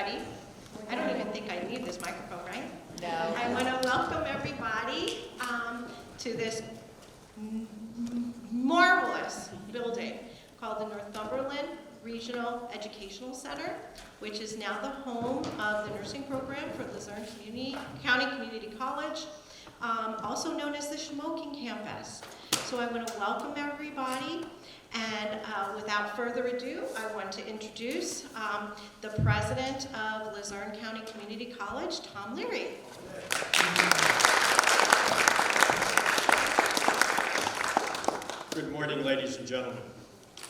everybody. I don't even think I need this microphone, right? No. I want to welcome everybody to this marvelous building called the Northumberland Regional Educational Center, which is now the home of the nursing program for Lucerne County Community College, also known as the Shamokin campus. So I want to welcome everybody, and without further ado, I want to introduce the president of Lucerne County Community College, Tom Leary. Good morning, ladies and gentlemen.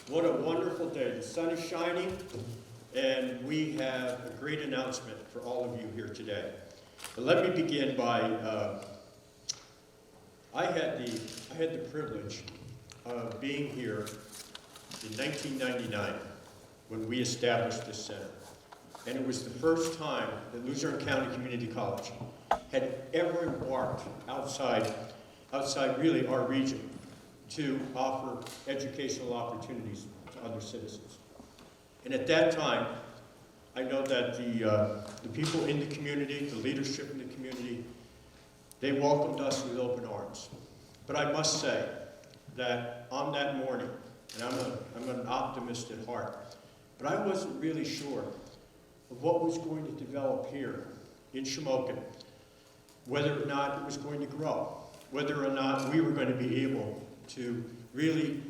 What a wonderful day. The sun is shining, and we have a great announcement for all of you here today. But let me begin by, I had the privilege of being here in 1999 when we established this center. And it was the first time that Lucerne County Community College had ever embarked outside really our region to offer educational opportunities to other citizens. And at that time, I know that the people in the community, the leadership in the community, they welcomed us with open arms. But I must say that on that morning, and I'm an optimist at heart, but I wasn't really sure of what was going to develop here in Shamokin, whether or not it was going to grow, whether or not we were going to be able to really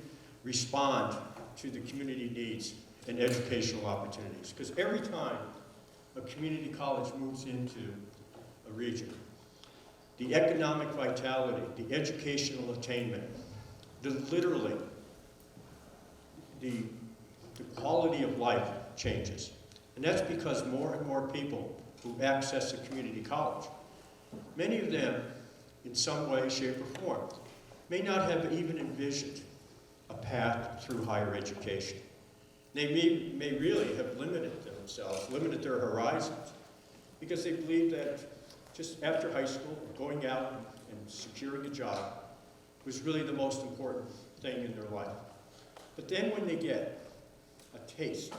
respond to the community needs and educational opportunities. Because every time a community college moves into a region, the economic vitality, the educational attainment, literally, the quality of life changes. And that's because more and more people who access a community college, many of them, in some way, shape, or form, may not have even envisioned a path through higher education. They may really have limited themselves, limited their horizons, because they believe that just after high school, going out and securing a job was really the most important thing in their life. But then when they get a taste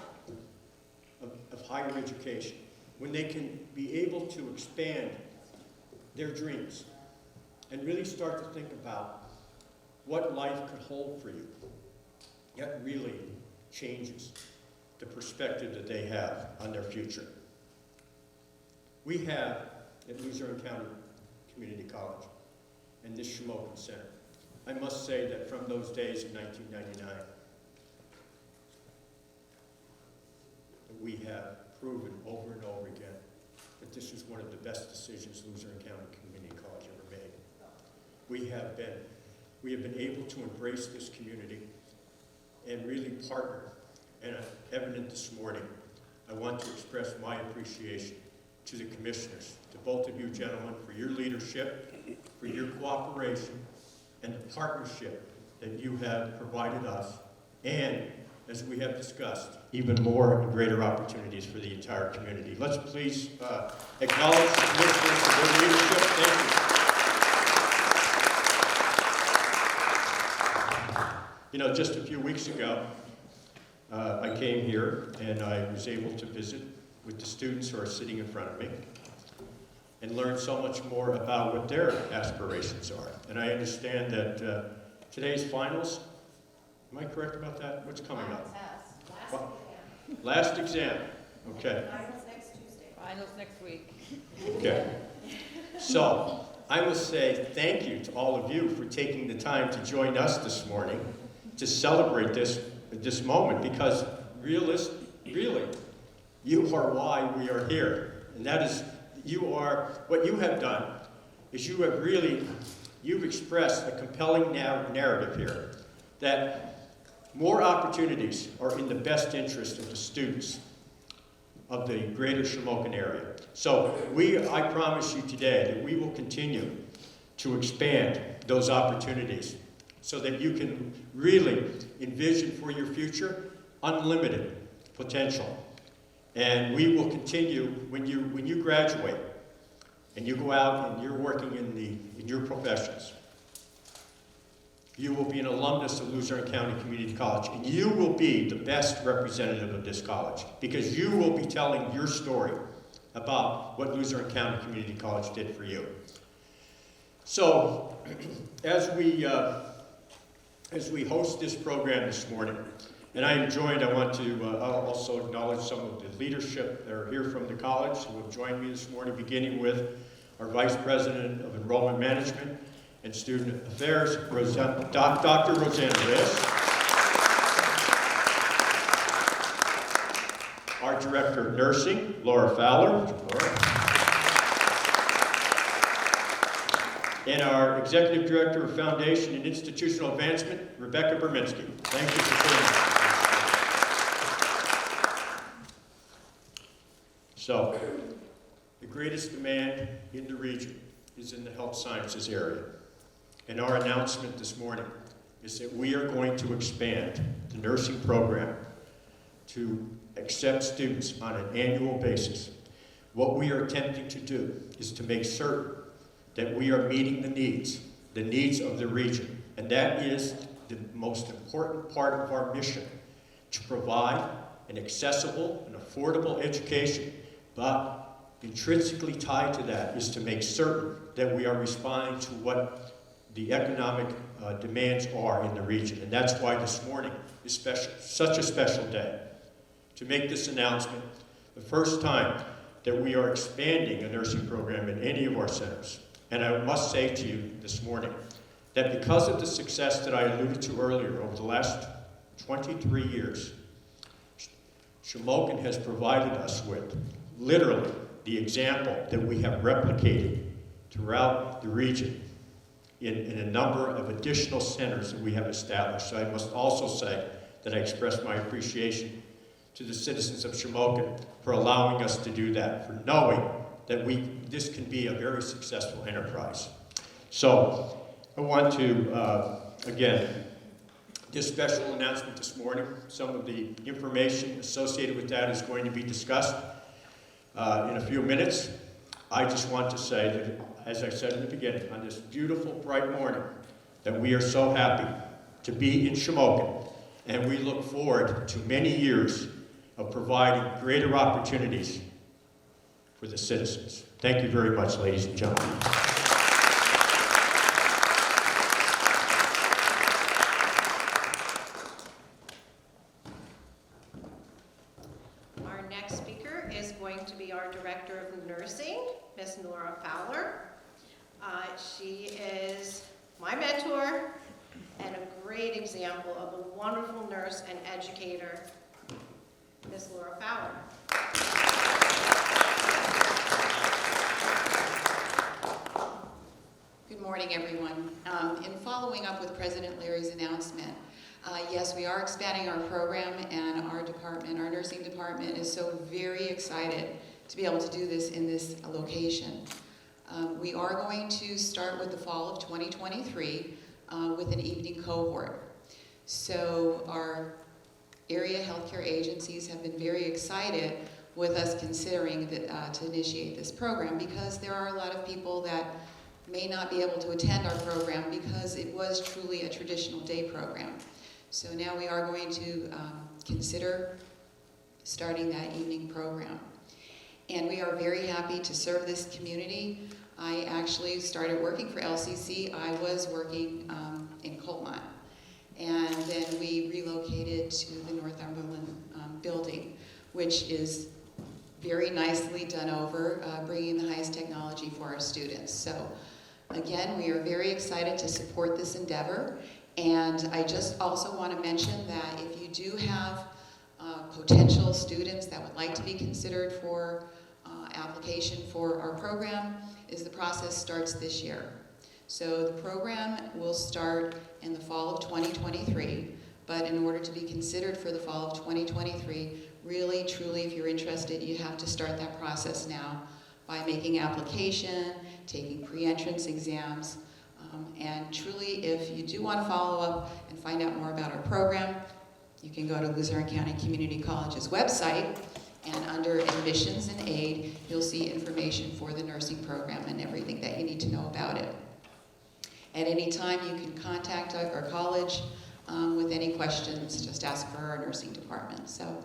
of higher education, when they can be able to expand their dreams and really start to think about what life could hold for you, that really changes the perspective that they have on their future. We have at Lucerne County Community College and this Shamokin Center, I must say that from those days in 1999, that we have proven over and over again that this was one of the best decisions Lucerne County Community College ever made. We have been able to embrace this community and really partner. And evident this morning, I want to express my appreciation to the commissioners, to both of you gentlemen, for your leadership, for your cooperation, and the partnership that you have provided us, and, as we have discussed, even more and greater opportunities for the entire community. Let's please acknowledge the commissioners for their leadership. Thank you. You know, just a few weeks ago, I came here and I was able to visit with the students who are sitting in front of me and learn so much more about what their aspirations are. And I understand that today's finals, am I correct about that? What's coming up? Last exam. Okay. Finals next Tuesday. Finals next week. Okay. So, I must say thank you to all of you for taking the time to join us this morning to celebrate this moment, because really, you are why we are here. And that is, what you have done is you've expressed a compelling narrative here that more opportunities are in the best interest of the students of the greater Shamokin area. So I promise you today that we will continue to expand those opportunities so that you can really envision for your future unlimited potential. And we will continue when you graduate and you go out and you're working in your professions. You will be an alumnus of Lucerne County Community College, and you will be the best representative of this college because you will be telling your story about what Lucerne County Community College did for you. So, as we host this program this morning, and I am joined, I want to also acknowledge some of the leadership that are here from the college who have joined me this morning, beginning with our Vice President of Enrollment Management and Student Affairs, Dr. Rosanna Reyes. Our Director of Nursing, Laura Fowler. And our Executive Director of Foundation and Institutional Advancement, Rebecca Berminski. Thank you for being here. So, the greatest demand in the region is in the health sciences area. And our announcement this morning is that we are going to expand the nursing program to accept students on an annual basis. What we are attempting to do is to make certain that we are meeting the needs of the region. And that is the most important part of our mission, to provide an accessible and affordable education. But intrinsically tied to that is to make certain that we are responding to what the economic demands are in the region. And that's why this morning is such a special day. To make this announcement, the first time that we are expanding a nursing program in any of our centers. And I must say to you this morning that because of the success that I alluded to earlier over the last 23 years, Shamokin has provided us with literally the example that we have replicated throughout the region in a number of additional centers that we have established. So I must also say that I express my appreciation to the citizens of Shamokin for allowing us to do that, for knowing that this can be a very successful enterprise. So I want to, again, this special announcement this morning, some of the information associated with that is going to be discussed in a few minutes. I just want to say that, as I said in the beginning, on this beautiful, bright morning, that we are so happy to be in Shamokin, and we look forward to many years of providing greater opportunities for the citizens. Thank you very much, ladies and gentlemen. Our next speaker is going to be our Director of Nursing, Miss Laura Fowler. She is my mentor and a great example of a wonderful nurse and educator, Miss Laura Fowler. Good morning, everyone. In following up with President Leary's announcement, yes, we are expanding our program, and our department, our nursing department, is so very excited to be able to do this in this location. We are going to start with the fall of 2023 with an evening cohort. So our area healthcare agencies have been very excited with us considering to initiate this program, because there are a lot of people that may not be able to attend our program because it was truly a traditional day program. So now we are going to consider starting that evening program. And we are very happy to serve this community. I actually started working for LCCC. I was working in Colmont. And then we relocated to the Northumberland building, which is very nicely done over, bringing the highest technology for our students. So again, we are very excited to support this endeavor. And I just also want to mention that if you do have potential students that would like to be considered for application for our program, the process starts this year. So the program will start in the fall of 2023, but in order to be considered for the fall of 2023, really, truly, if you're interested, you have to start that process now by making application, taking pre-entrance exams, and truly, if you do want to follow up and find out more about our program, you can go to Lucerne County Community College's website, and under admissions and aid, you'll see information for the nursing program and everything that you need to know about it. At any time, you can contact our college with any questions. Just ask for our nursing department. So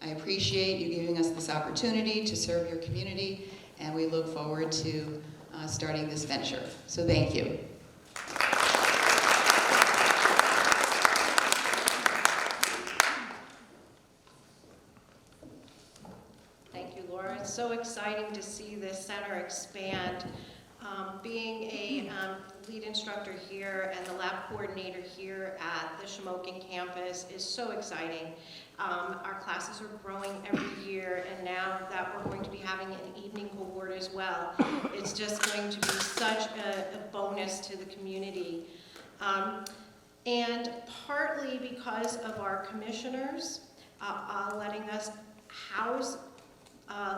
I appreciate you giving us this opportunity to serve your community, and we look forward to starting this venture. So thank you. Thank you, Laura. It's so exciting to see this center expand. Being a lead instructor here and the lab coordinator here at the Shamokin campus is so exciting. Our classes are growing every year, and now that we're going to be having an evening cohort as well, it's just going to be such a bonus to the community. And partly because of our commissioners letting us house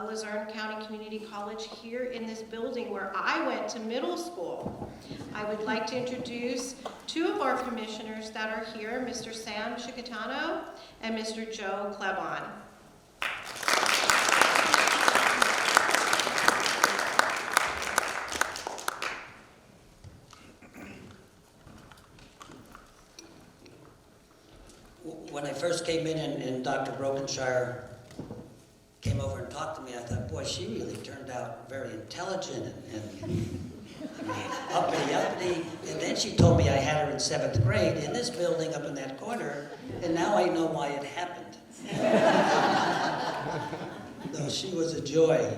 Lucerne County Community College here in this building where I went to middle school. I would like to introduce two of our commissioners that are here, Mr. Sam Chicatano and Mr. Joe Klebon. When I first came in and Dr. Brokenshire came over and talked to me, I thought, boy, she really turned out very intelligent and uppity. And then she told me I had her in 7th grade in this building up in that corner, and now I know why it happened. No, she was a joy.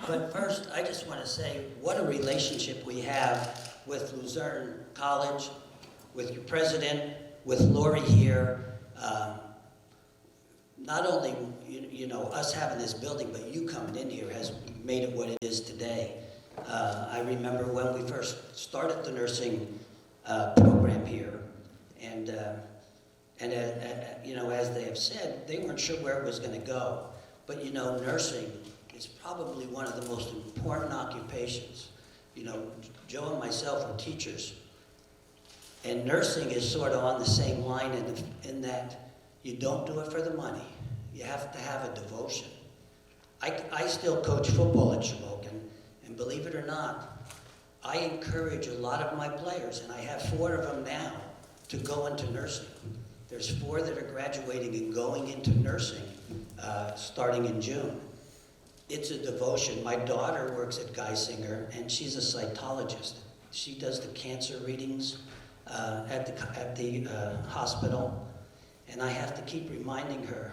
But first, I just want to say what a relationship we have with Lucerne College, with your president, with Lori here. Not only you know us having this building, but you coming in here has made it what it is today. I remember when we first started the nursing program here, and you know, as they have said, they weren't sure where it was going to go. But you know, nursing is probably one of the most important occupations. You know, Joe and myself are teachers, and nursing is sort of on the same line in that you don't do it for the money. You have to have a devotion. I still coach football at Shamokin, and believe it or not, I encourage a lot of my players, and I have 4 of them now, to go into nursing. There's 4 that are graduating and going into nursing starting in June. It's a devotion. My daughter works at Geisinger, and she's a cytologist. She does the cancer readings at the hospital. And I have to keep reminding her,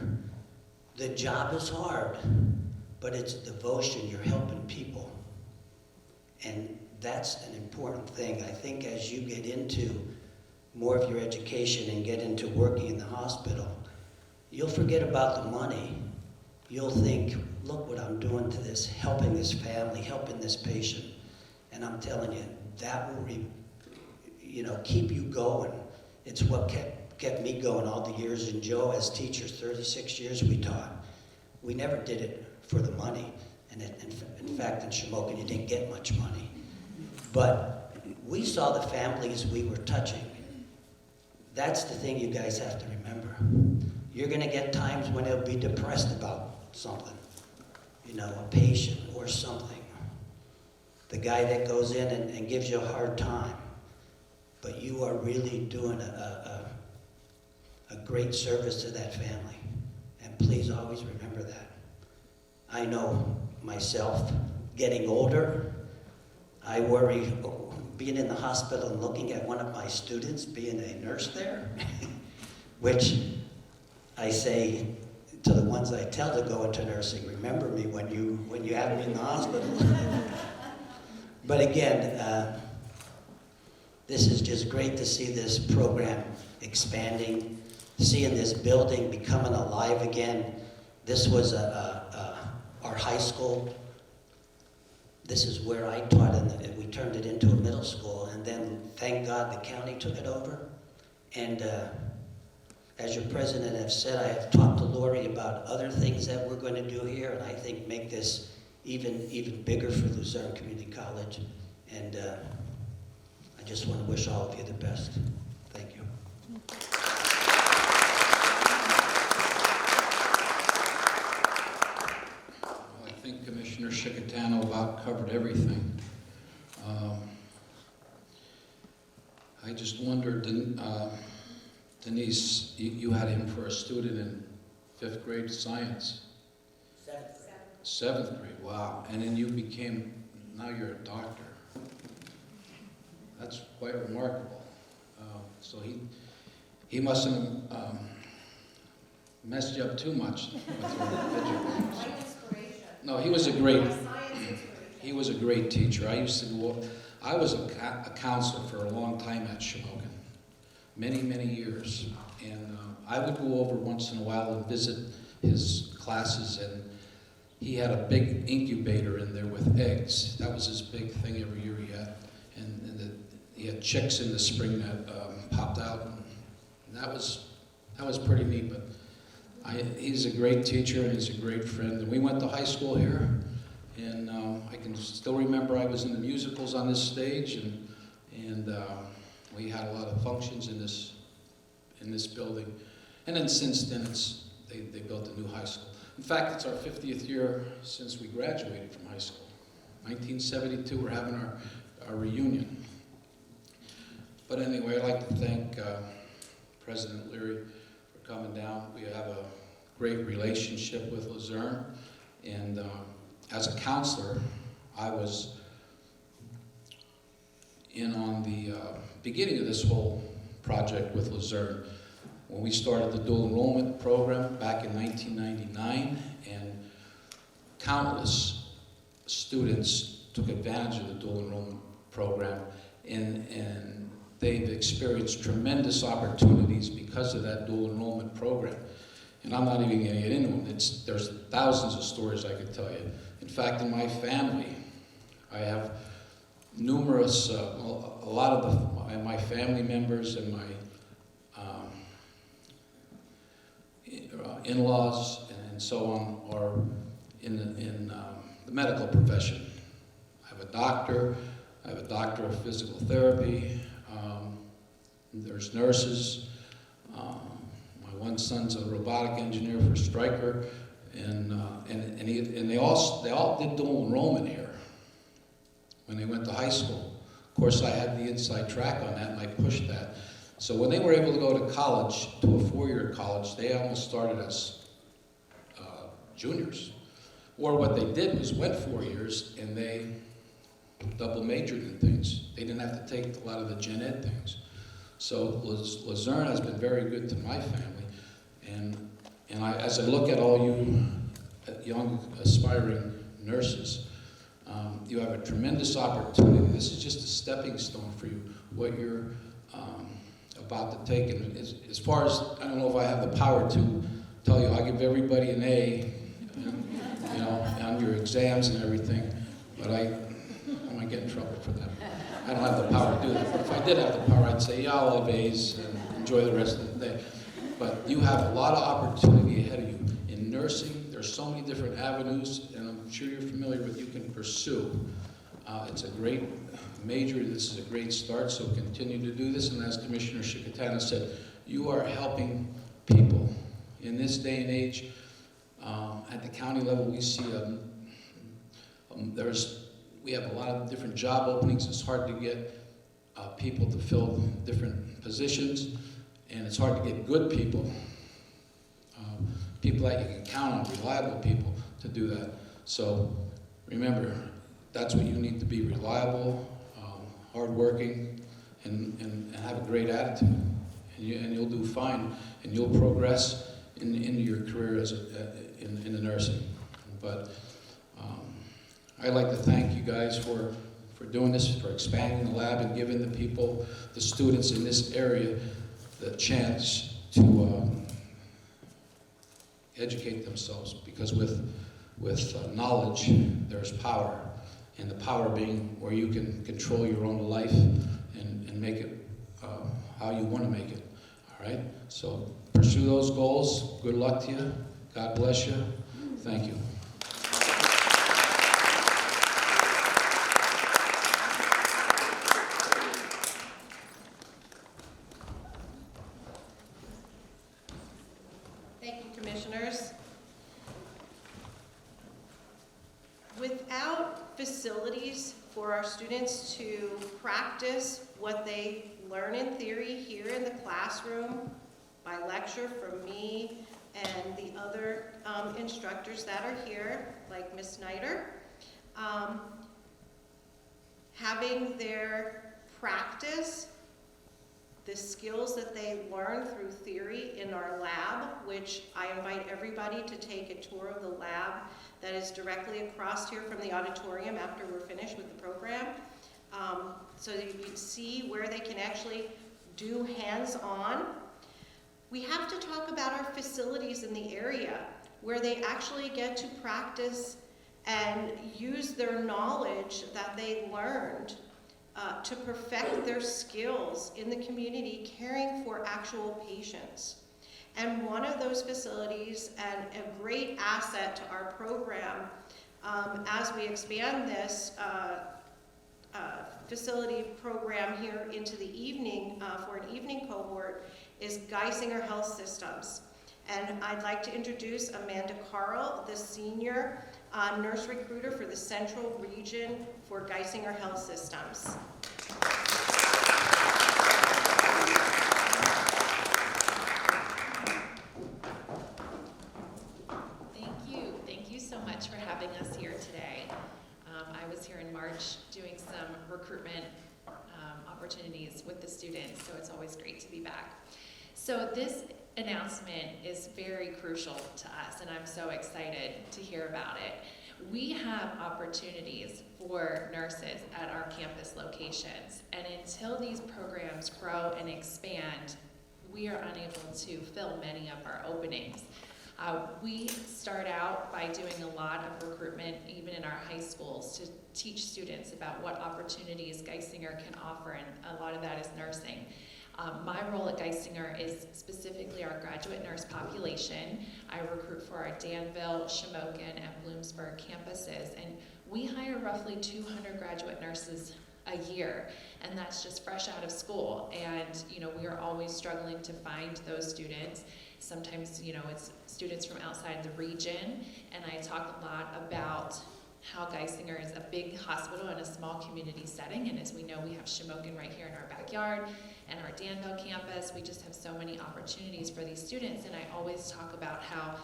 the job is hard, but it's a devotion. You're helping people. And that's an important thing. I think as you get into more of your education and get into working in the hospital, you'll forget about the money. You'll think, look what I'm doing to this, helping this family, helping this patient. And I'm telling you, that will keep you going. It's what kept me going all the years. And Joe, as teachers, 36 years we taught. We never did it for the money. And in fact, in Shamokin, you didn't get much money. But we saw the families we were touching. That's the thing you guys have to remember. You're going to get times when they'll be depressed about something. You know, a patient or something. The guy that goes in and gives you a hard time. But you are really doing a great service to that family. And please always remember that. I know myself, getting older, I worry being in the hospital and looking at one of my students being a nurse there, which I say to the ones I tell to go into nursing, remember me when you have me in the hospital. But again, this is just great to see this program expanding, seeing this building becoming alive again. This was our high school. This is where I taught, and we turned it into a middle school. And then, thank God, the county took it over. And as your president has said, I have talked to Lori about other things that we're going to do here, and I think make this even bigger for Lucerne Community College. And I just want to wish all of you the best. Thank you. I think Commissioner Chicatano about covered everything. just wondered, Denise, you had him for a student in 5th grade science. 7th grade, wow. And then you became, now you're a doctor. That's quite remarkable. So he mustn't messed you up too much with your education. My inspiration. No, he was a great, My science inspiration. he was a great teacher. I was a counselor for a long time at Shamokin, many, many years. And I would go over once in a while and visit his classes, and he had a big incubator in there with eggs. That was his big thing every year he had. And he had chicks in the spring that popped out. And that was pretty neat. But he's a great teacher and he's a great friend. And we went to high school here, and I can still remember I was in the musicals on this stage, and we had a lot of functions in this building. And then since then, they built a new high school. In fact, it's our 50th year since we graduated from high school. 1972, we're having our reunion. But anyway, I'd like to thank President Leary for coming down. We have a great relationship with Lucerne. And as a counselor, I was in on the beginning of this whole project with Lucerne when we started the dual enrollment program back in 1999, and countless students took advantage of the dual enrollment program, and they've experienced tremendous opportunities because of that dual enrollment program. And I'm not even going to get into them. There's thousands of stories I could tell you. In fact, in my family, I have numerous, a lot of my family members and my in-laws and so on are in the medical profession. I have a doctor of physical therapy, there's nurses, my one son's a robotic engineer for Stryker, and they all did dual enrollment here when they went to high school. Of course, I had the inside track on that, and I pushed that. So when they were able to go to college, to a 4-year college, they almost started as juniors. Or what they did was went 4 years and they double majored in things. They didn't have to take a lot of the gen ed things. So Lucerne has been very good to my family. And as I look at all you young aspiring nurses, you have a tremendous opportunity. This is just a stepping stone for you, what you're about to take. And as far as, I don't know if I have the power to tell you, I give everybody an A, you know, on your exams and everything, but I might get in trouble for that. I don't have the power to do that. But if I did have the power, I'd say, yeah, I'll have A's and enjoy the rest of the day. But you have a lot of opportunity ahead of you. In nursing, there's so many different avenues, and I'm sure you're familiar with, you can pursue. It's a great major. This is a great start, so continue to do this. And as Commissioner Shikatana said, you are helping people. In this day and age, at the county level, we see we have a lot of different job openings. It's hard to get people to fill different positions, and it's hard to get good people, people that you can count on, reliable people to do that. So remember, that's what you need to be: reliable, hardworking, and have a great attitude. And you'll do fine, and you'll progress into your career in the nursing. But I'd like to thank you guys for doing this, for expanding the lab and giving the people, the students in this area, the chance to educate themselves. Because with knowledge, there's power. And the power being where you can control your own life and make it how you want to make it. All right? So pursue those goals. Good luck to you. God bless you. Thank you. Thank you, commissioners. Without facilities for our students to practice what they learn in theory here in the classroom by lecture from me and the other instructors that are here, like Ms. Snyder. Having their practice the skills that they learn through theory in our lab, which I invite everybody to take a tour of the lab that is directly across here from the auditorium after we're finished with the program, so that you can see where they can actually do hands-on. We have to talk about our facilities in the area where they actually get to practice and use their knowledge that they learned to perfect their skills in the community caring for actual patients. And one of those facilities, and a great asset to our program as we expand this facility program here into the evening for an evening cohort, is Geisinger Health Systems. And I'd like to introduce Amanda Carl, the senior nurse recruiter for the Central Region for Geisinger Health Systems. Thank you so much for having us here today. I was here in March doing some recruitment opportunities with the students, so it's always great to be back. So this announcement is very crucial to us, and I'm so excited to hear about it. We have opportunities for nurses at our campus locations, and until these programs grow and expand, we are unable to fill many of our openings. We start out by doing a lot of recruitment, even in our high schools, to teach students about what opportunities Geisinger can offer, and a lot of that is nursing. My role at Geisinger is specifically our graduate nurse population. I recruit for our Danville, Shamokin, and Bloomsburg campuses, and we hire roughly 200 graduate nurses a year, and that's just fresh out of school. And we are always struggling to find those students. Sometimes it's students from outside the region, and I talk a lot about how Geisinger is a big hospital in a small community setting, and as we know, we have Shamokin right here in our backyard, and our Danville campus. We just have so many opportunities for these students, and I always talk about how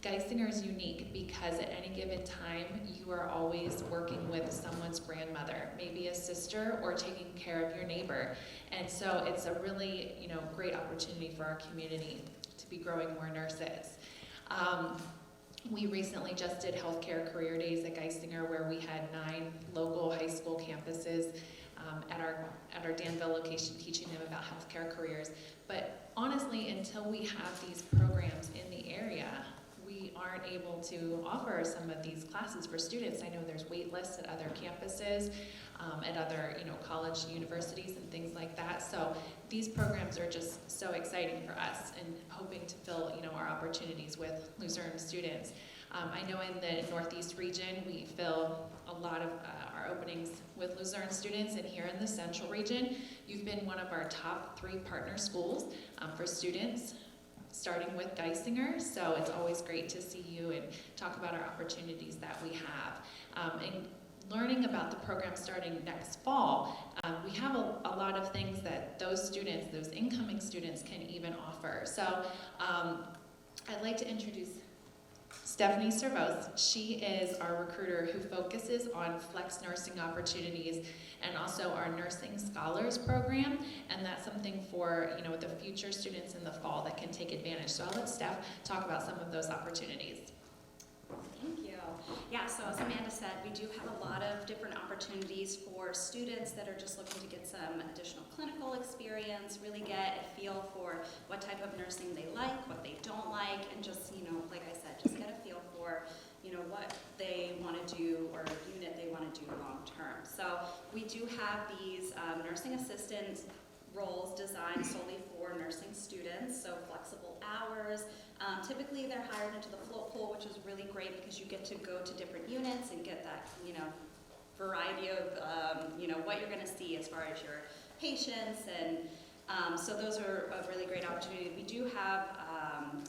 Geisinger is unique because at any given time, you are always working with someone's grandmother, maybe a sister, or taking care of your neighbor. And so it's a really, great opportunity for our community to be growing more nurses. We recently just did healthcare career days at Geisinger, where we had 9 local high school campuses at our Danville location, teaching them about healthcare careers. But honestly, until we have these programs in the area, we aren't able to offer some of these classes for students. I know there's wait lists at other campuses, at other college, universities, and things like that. So these programs are just so exciting for us, and hoping to fill our opportunities with Lucerne students. I know in the Northeast region we fill a lot of our openings with Lucerne students, and here in the Central region, you've been one of our top 3 partner schools for students, starting with Geisinger, so it's always great to see you and talk about our opportunities that we have. And learning about the program starting next fall, we have a lot of things that those students, those incoming students, can even offer. So I'd like to introduce Stephanie Servos. She is our recruiter who focuses on flex nursing opportunities and also our nursing scholars program, and that's something for the future students in the fall that can take advantage. So I'll let Steph talk about some of those opportunities. Thank you. Yeah, so as Amanda said, we do have a lot of different opportunities for students that are just looking to get some additional clinical experience, really get a feel for what type of nursing they like, what they don't like, and just, like I said, just get a feel for, what they want to do or unit they want to do long term. So we do have these nursing assistant roles designed solely for nursing students, so flexible hours. Typically they're hired into the float pool, which is really great because you get to go to different units and get that, variety of, what you're going to see as far as your patients, and so those are a really great opportunity. We do have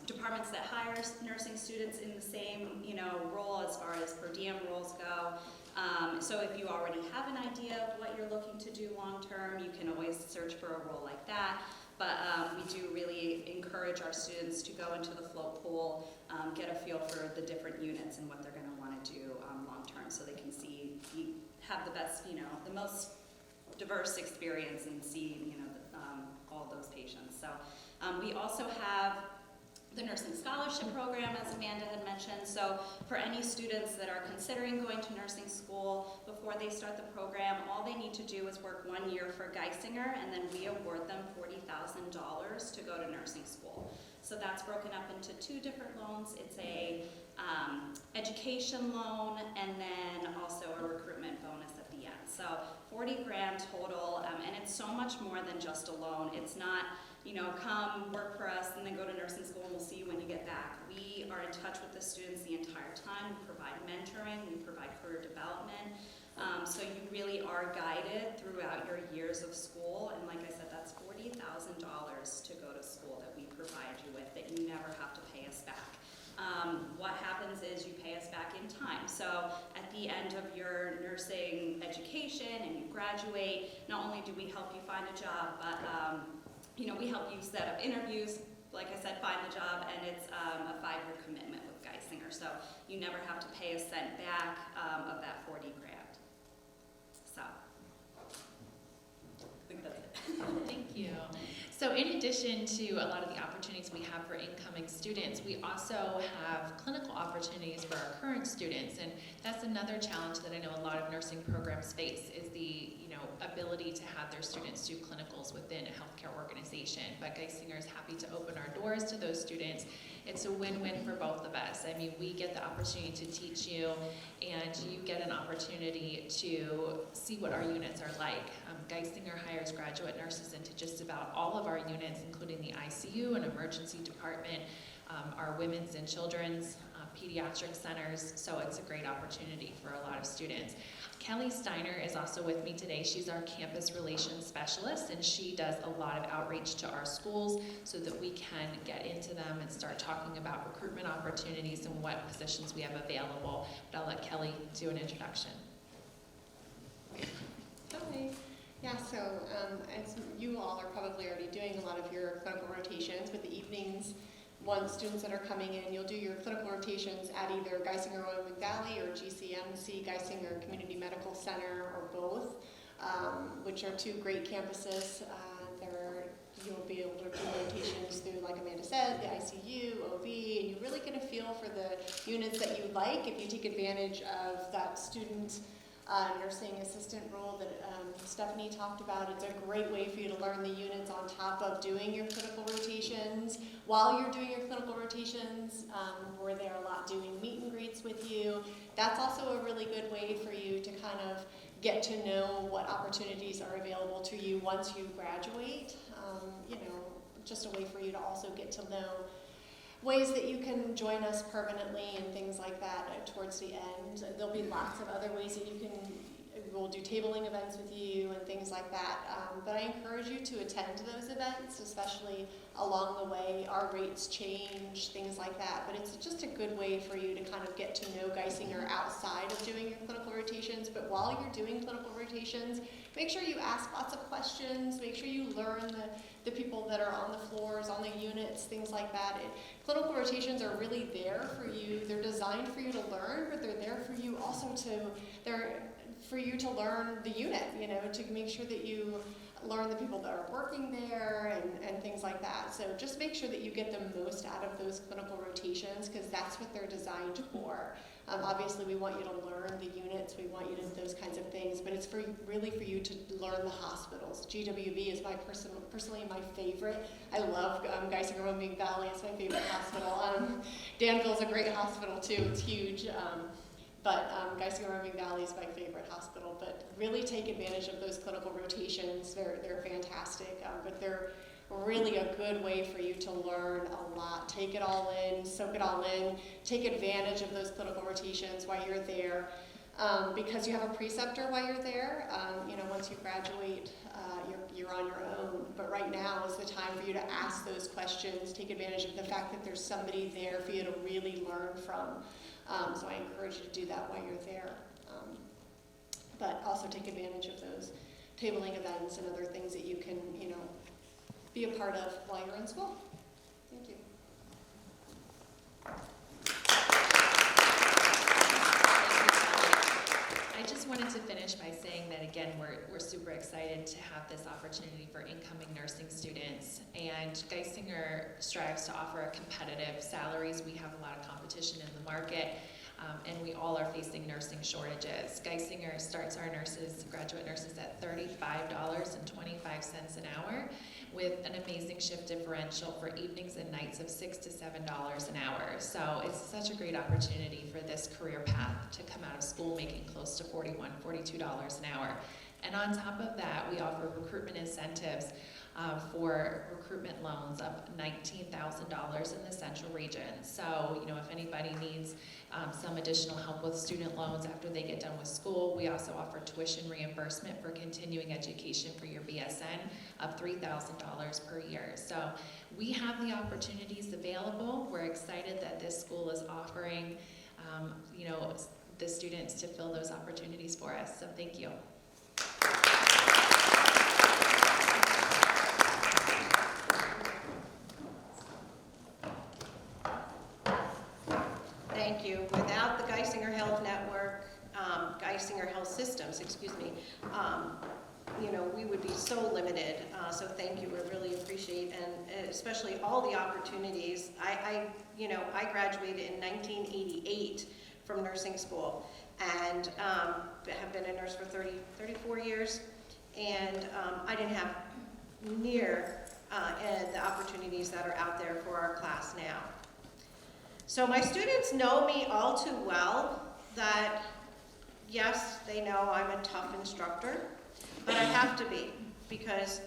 departments that hire nursing students in the same, role as far as per diem roles go. So if you already have an idea of what you're looking to do long-term, you can always search for a role like that. But we do really encourage our students to go into the float pool, get a feel for the different units and what they're going to want to do long-term, so they can have the best, the most diverse experience and see, all those patients. So we also have the nursing scholarship program, as Amanda had mentioned. So for any students that are considering going to nursing school, before they start the program, all they need to do is work 1 year for Geisinger, and then we award them $40,000 to go to nursing school. So that's broken up into 2 different loans. It's a education loan, and then also a recruitment bonus at the end. So 40 grand total, and it's so much more than just a loan. It's not, come work for us and then go to nursing school and we'll see you when you get back. We are in touch with the students the entire time. We provide mentoring, we provide career development. So you really are guided throughout your years of school. And like I said, that's $40,000 to go to school that we provide you with, that you never have to pay us back. What happens is you pay us back in time. So at the end of your nursing education and you graduate, not only do we help you find a job, but we help you set up interviews, like I said, find the job, and it's a 5-year commitment with Geisinger. So you never have to pay a cent back of that 40 grand. So I think that's it. Thank you. So in addition to a lot of the opportunities we have for incoming students, we also have clinical opportunities for our current students, and that's another challenge that I know a lot of nursing programs face, is the ability to have their students do clinicals within a healthcare organization. But Geisinger is happy to open our doors to those students. It's a win-win for both of us. I mean, we get the opportunity to teach you, and you get an opportunity to see what our units are like. Geisinger hires graduate nurses into just about all of our units, including the ICU and emergency department, our women's and children's pediatric centers, so it's a great opportunity for a lot of students. Kelly Steiner is also with me today. She's our campus relations specialist, and she does a lot of outreach to our schools so that we can get into them and start talking about recruitment opportunities and what positions we have available. But I'll let Kelly do an introduction. Hi. Yeah, so as you all are probably already doing a lot of your clinical rotations with the evenings. Students that are coming in, you'll do your clinical rotations at either Geisinger Wyoming Valley or GCMC, Geisinger Community Medical Center, or both, which are 2 great campuses. You'll be able to do rotations through, like Amanda said, the ICU, OB, and you really get a feel for the units that you like if you take advantage of that student nursing assistant role that Stephanie talked about. It's a great way for you to learn the units on top of doing your clinical rotations. While you're doing your clinical rotations, we're there a lot doing meet and greets with you. That's also a really good way for you to kind of get to know what opportunities are available to you once you graduate. Just a way for you to also get to know ways that you can join us permanently and things like that towards the end. There'll be lots of other ways that we'll do tabling events with you and things like that. But I encourage you to attend those events, especially along the way. Our rates change, things like that. But it's just a good way for you to kind of get to know Geisinger outside of doing your clinical rotations. But while you're doing clinical rotations, make sure you ask lots of questions. Make sure you learn the people that are on the floors, on the units, things like that. Clinical rotations are really there for you. They're designed for you to learn, but they're there for you also for you to learn the unit, to make sure that you learn the people that are working there and things like that. So just make sure that you get the most out of those clinical rotations, because that's what they're designed for. Obviously, we want you to learn the units, we want you to those kinds of things, but it's really for you to learn the hospitals. GWB is personally my favorite. I love Geisinger Wyoming Valley. It's my favorite hospital. Danville's a great hospital too. It's huge. But Geisinger Wyoming Valley is my favorite hospital. But really take advantage of those clinical rotations. They're fantastic, but they're really a good way for you to learn a lot. Take it all in, soak it all in, take advantage of those clinical rotations while you're there. Because you have a preceptor while you're there, once you graduate, you're on your own. But right now is the time for you to ask those questions, take advantage of the fact that there's somebody there for you to really learn from. So I encourage you to do that while you're there. but also take advantage of those tabling events and other things that you can, be a part of while you're in school. Thank you. I just wanted to finish by saying that, again, we're super excited to have this opportunity for incoming nursing students. And Geisinger strives to offer competitive salaries. We have a lot of competition in the market, and we all are facing nursing shortages. Geisinger starts our nurses, graduate nurses, at $35.25 an hour, with an amazing shift differential for evenings and nights of $6 to $7 an hour. So it's such a great opportunity for this career path to come out of school making close to $41, $42 an hour. And on top of that, we offer recruitment incentives for recruitment loans of $19,000 in the central region. So, if anybody needs some additional help with student loans after they get done with school, we also offer tuition reimbursement for continuing education for your BSN of $3,000 per year. So we have the opportunities available. We're excited that this school is offering, the students to fill those opportunities for us. So thank you. Thank you. Without the Geisinger Health Network, Geisinger Health Systems, we would be so limited. So thank you. We really appreciate, and especially all the opportunities. I graduated in 1988 from nursing school, and have been a nurse for 34 years, and I didn't have near the opportunities that are out there for our class now. So my students know me all too well that, yes, they know I'm a tough instructor, but I have to be, because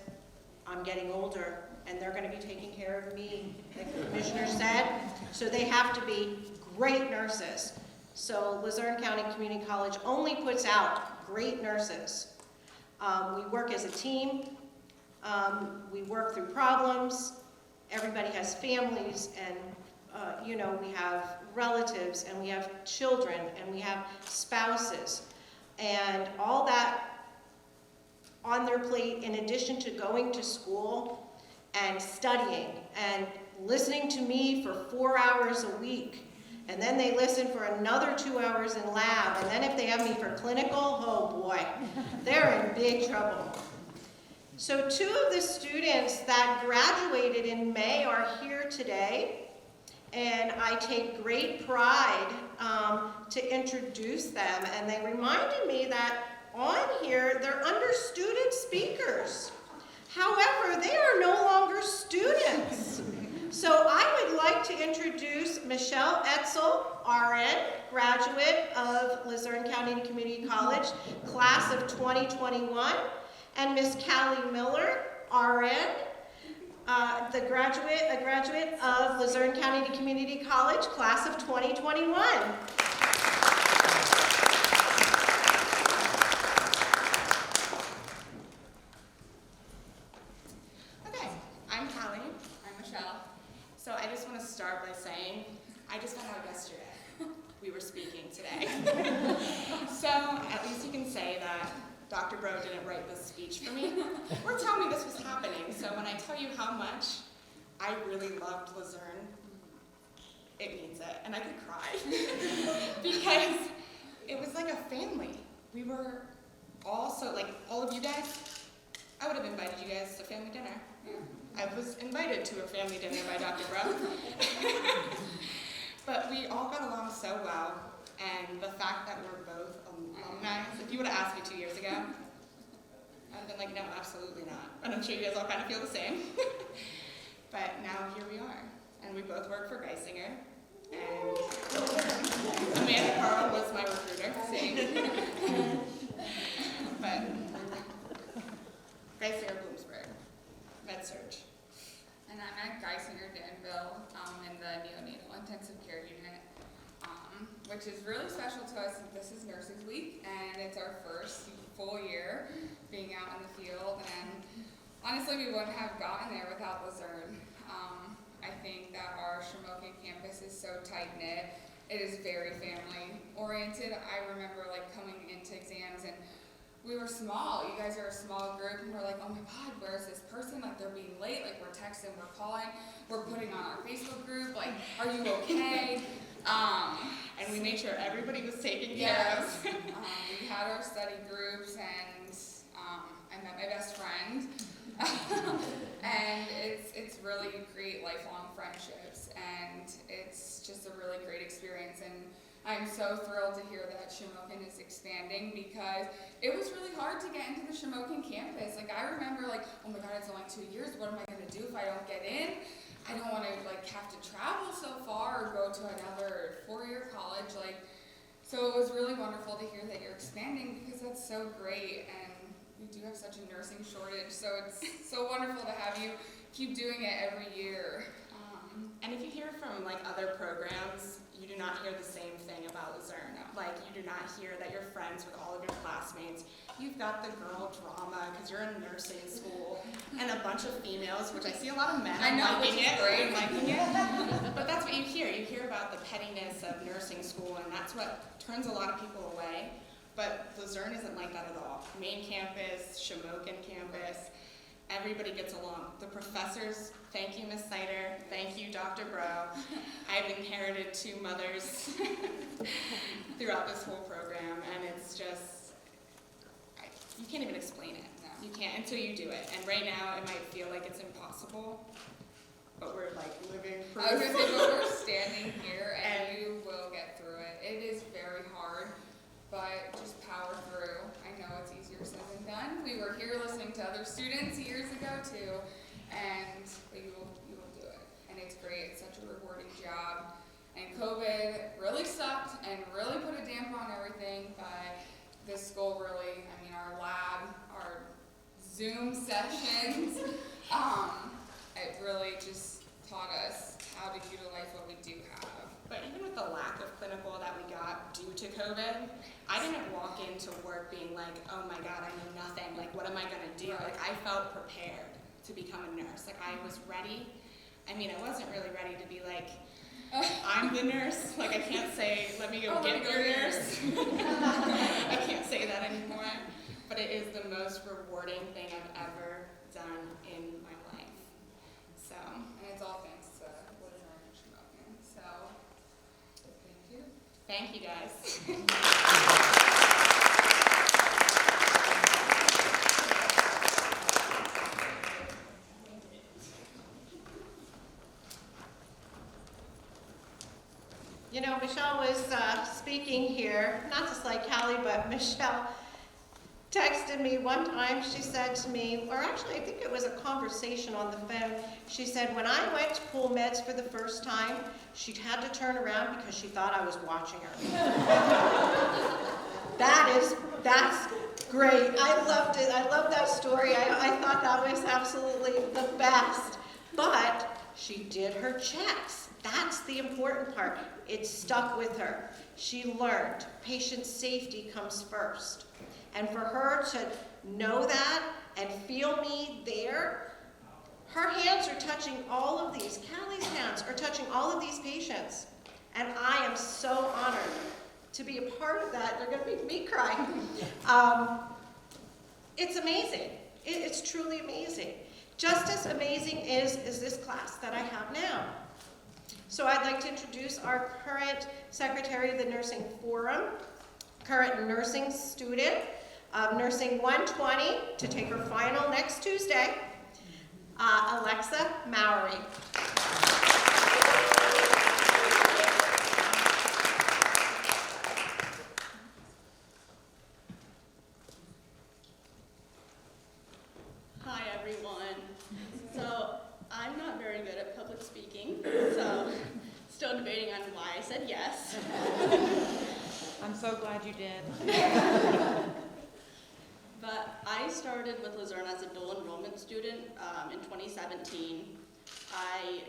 I'm getting older and they're going to be taking care of me, like the commissioner said, so they have to be great nurses. So Lucerne County Community College only puts out great nurses. We work as a team, we work through problems, everybody has families, and we have relatives, and we have children, and we have spouses, and all that on their plate, in addition to going to school and studying and listening to me for 4 hours a week, and then they listen for another 2 hours in lab, and then if they have me for clinical, oh boy, they're in big trouble. So 2 of the students that graduated in May are here today, and I take great pride to introduce them. And they reminded me that on here, they're under student speakers. However, they are no longer students. So I would like to introduce Michelle Etzel, RN, graduate of Lucerne County Community College, class of 2021, and Miss Callie Miller, RN, a graduate of Lucerne County Community College, class of 2021. Okay, I'm Callie. I'm Michelle. So I just want to start by saying, I just found out yesterday we were speaking today. So at least you can say that Dr. Bro didn't write this speech for me or tell me this was happening. So when I tell you how much I really loved Lucerne, it means it. And I could cry because it was like a family. We were all so, like all of you guys, I would have invited you guys to family dinner. I was invited to a family dinner by Dr. Bro. But we all got along so well. And the fact that we're both alumni, if you would have asked me 2 years ago, I'd have been like, no, absolutely not. And I'm sure you guys all kind of feel the same. But now here we are. And we both work for Geisinger. And Amanda Carl was my recruiter. Same. But Geisinger Bloomsburg, MedSurg. And I'm at Geisinger Danville in the neonatal intensive care unit, which is really special to us. This is Nurses Week, and it's our first full year being out in the field. And honestly, we wouldn't have gotten there without Lucerne. I think that our Shamokin campus is so tight-knit, it is very family oriented. I remember like coming into exams and we were small. You guys are a small group, and we're like, oh my God, where's this person? Like, they're being late. Like, we're texting, we're calling, we're putting on our Facebook group. Like, are you okay? And we made sure everybody was taken care of. Yes. We had our study groups, and I met my best friend. And it's really great lifelong friendships, and it's just a really great experience. And I'm so thrilled to hear that Shamokin is expanding, because it was really hard to get into the Shamokin campus. Like, I remember like, oh my God, it's only 2 years. What am I gonna do if I don't get in? I don't wanna like have to travel so far or go to another 4-year college. Like, so it was really wonderful to hear that you're expanding, because that's so great. And we do have such a nursing shortage. So it's so wonderful to have you keep doing it every year. And if you hear from like other programs, you do not hear the same thing about Lucerne. Like, you do not hear that you're friends with all of your classmates. You've got the girl drama because you're in nursing school, and a bunch of females, which I see a lot of men I know, liking which is it. great. Liking it. But that's what you hear. You hear about the pettiness of nursing school, and that's what turns a lot of people away. But Lucerne isn't like that at all. Main campus, Shamokin campus, everybody gets along. The professors, thank you, Miss Sider. Thank you, Dr. Bro. I've inherited 2 mothers throughout this whole program, and it's just, you can't even explain it. No. You can't until you do it. And right now, it might feel like it's impossible, but we're like living proof. I was gonna say, but we're standing here, and you will get through it. It is very hard, but just power through. I know it's easier said than done. We were here listening to other students years ago too, but you will do it. And it's great. It's such a rewarding job. And COVID really sucked and really put a damper on everything, but this school really, I mean, our lab, our Zoom sessions, it really just taught us how to utilize what we do have. But even with the lack of clinical that we got due to COVID, I didn't walk into work being like, oh my God, I know nothing. Like, what am I gonna do? Right. Like, I felt prepared to become a nurse. Like, I was ready. I mean, I wasn't really ready to be like, I'm the nurse. Like, I can't say, let me go get your nurse. I can't say that anymore. But it is the most rewarding thing I've ever done in my life. So, And it's all thanks to Lucerne and Shamokin. So, thank you. thank you guys. You know, Michelle was speaking here, not just like Callie, but Michelle texted me one time. She said to me, or actually I think it was a conversation on the phone, she said, when I went to pull meds for the first time, she'd had to turn around because she thought I was watching her. That's great. I loved it. I love that story. I thought that was absolutely the best. But she did her checks. That's the important part. It stuck with her. She learned patient safety comes first. And for her to know that and feel me there, her hands are touching all of these. Callie's hands are touching all of these patients. And I am so honored to be a part of that. They're going to make me cry. It's amazing. It's truly amazing. Just as amazing is this class that I have now. So I'd like to introduce our current Secretary of the Nursing Forum, current nursing student of Nursing 120 to take her final next Tuesday, Alexa Mowry. Hi everyone. So I'm not very good at public speaking, so still debating on why I said yes. I'm so glad you did. But I started with Lucerne as a dual enrollment student in 2017. I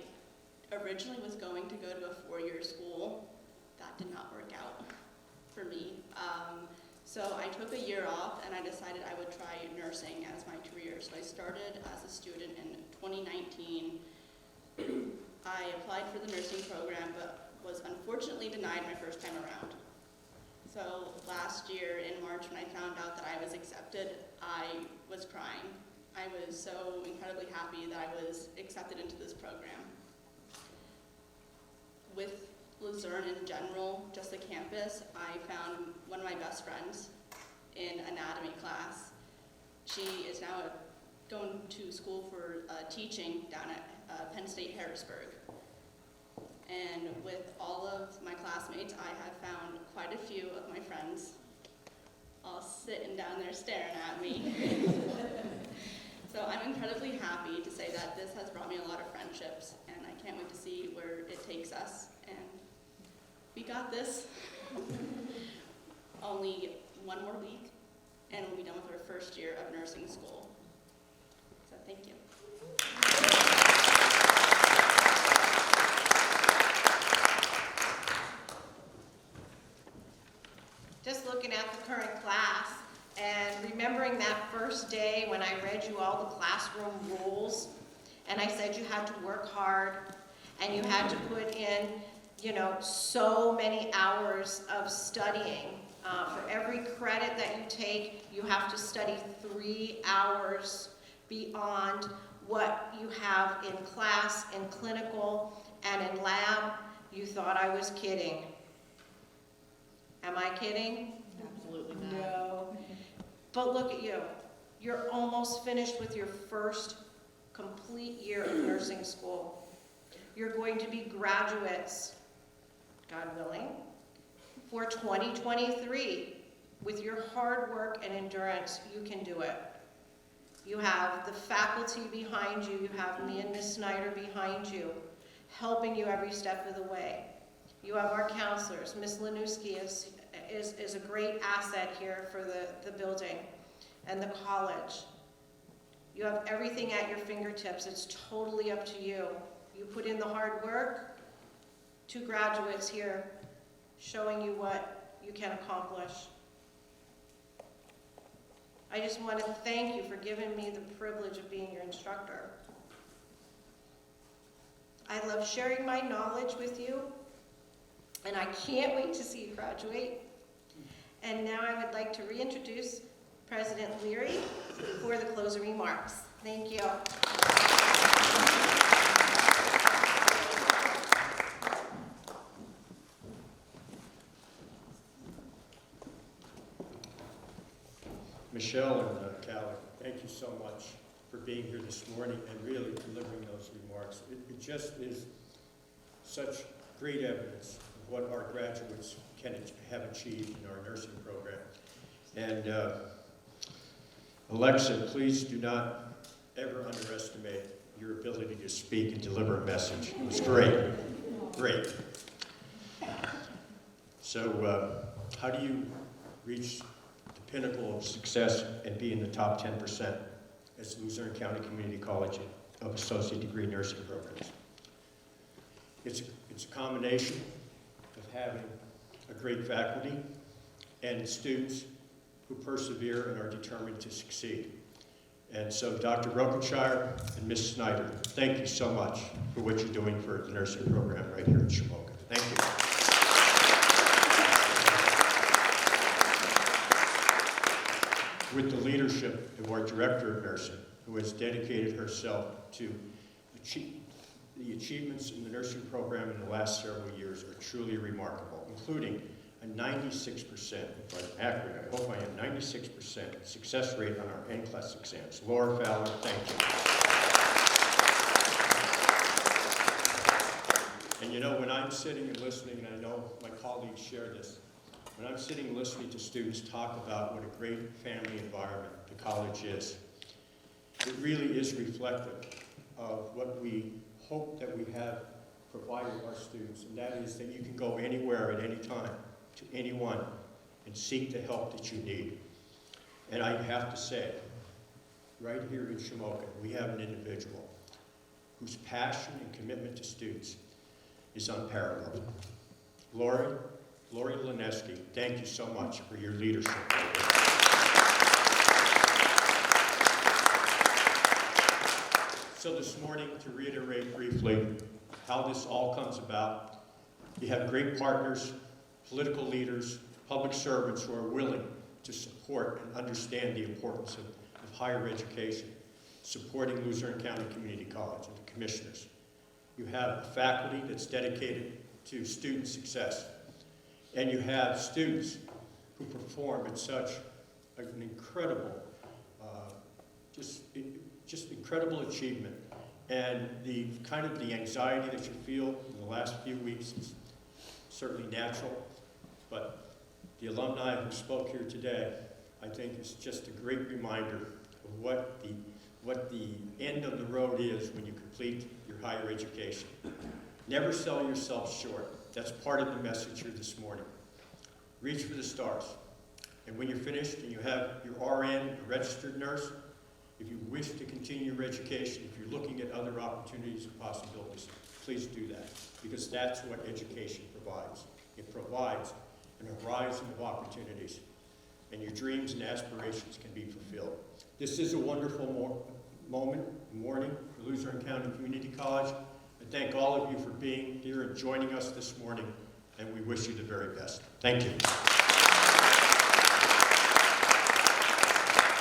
originally was going to go to a 4-year school. That did not work out for me. So I took a year off and I decided I would try nursing as my career. So I started as a student in 2019. I applied for the nursing program but was unfortunately denied my first time around. So last year in March when I found out that I was accepted, I was crying. I was so incredibly happy that I was accepted into this program. With Lucerne in general, just the campus, I found one of my best friends in anatomy class. She is now going to school for teaching down at Penn State Harrisburg. And with all of my classmates, I have found quite a few of my friends all sitting down there staring at me. So I'm incredibly happy to say that this has brought me a lot of friendships, and I can't wait to see where it takes us. And we got this. Only one more week, and we'll be done with our first year of nursing school. So thank you. Just looking at the current class and remembering that first day when I read you all the classroom rules, and I said you had to work hard and you had to put in, you know, so many hours of studying. For every credit that you take, you have to study 3 hours beyond what you have in class, in clinical, and in lab. You thought I was kidding. Am I kidding? Absolutely not. No. But look at you. You're almost finished with your first complete year of nursing school. You're going to be graduates, God willing, for 2023. With your hard work and endurance, you can do it. You have the faculty behind you. You have me and Ms. Snyder behind you, helping you every step of the way. You have our counselors. Ms. Lanuski is a great asset here for the building and the college. You have everything at your fingertips. It's totally up to you. You put in the hard work. 2 graduates here showing you what you can accomplish. I just want to thank you for giving me the privilege of being your instructor. I love sharing my knowledge with you, and I can't wait to see you graduate. And now I would like to reintroduce President Leary for the closing remarks. Thank you. Michelle and Callie, thank you so much for being here this morning and really delivering those remarks. It just is such great evidence of what our graduates can have achieved in our nursing program. And Alexa, please do not ever underestimate your ability to speak and deliver a message. It was great, great. So how do you reach the pinnacle of success and be in the top 10% as Lucerne County Community College of Associate Degree Nursing Programs? It's a combination of having a great faculty and students who persevere and are determined to succeed. And so Dr. Brokenshire and Ms. Snyder, thank you so much for what you're doing for the nursing program right here in Shamokin. Thank you. With the leadership of our Director of Nursing, who has dedicated herself to the achievements in the nursing program in the last several years are truly remarkable, including a 96%, if I'm accurate, I hope I am, 96% success rate on our NCLEX exams. Laura Fowler, thank you. And you know, when I'm sitting and listening, and I know my colleagues share this, when I'm sitting and listening to students talk about what a great family environment the college is, it really is reflective of what we hope that we have provided our students, and that is that you can go anywhere at any time to anyone and seek the help that you need. And I have to say, right here in Shamokin, we have an individual whose passion and commitment to students is unparalleled. Lori Lineski, thank you so much for your leadership. So this morning, to reiterate briefly how this all comes about, You have great partners, political leaders, public servants who are willing to support and understand the importance of higher education, supporting Lucerne County Community College and the commissioners. You have a faculty that's dedicated to student success. And you have students who perform at such an incredible, just incredible achievement. And the kind of the anxiety that you feel in the last few weeks is certainly natural, but the alumni who spoke here today, I think, is just a great reminder of what the end of the road is when you complete your higher education. Never sell yourself short. That's part of the message here this morning. Reach for the stars. And when you're finished and you have your RN, a registered nurse, if you wish to continue your education, if you're looking at other opportunities and possibilities, please do that, because that's what education provides. It provides an horizon of opportunities, and your dreams and aspirations can be fulfilled. This is a wonderful morning for Lucerne County Community College. I thank all of you for being here and joining us this morning, and we wish you the very best. Thank you.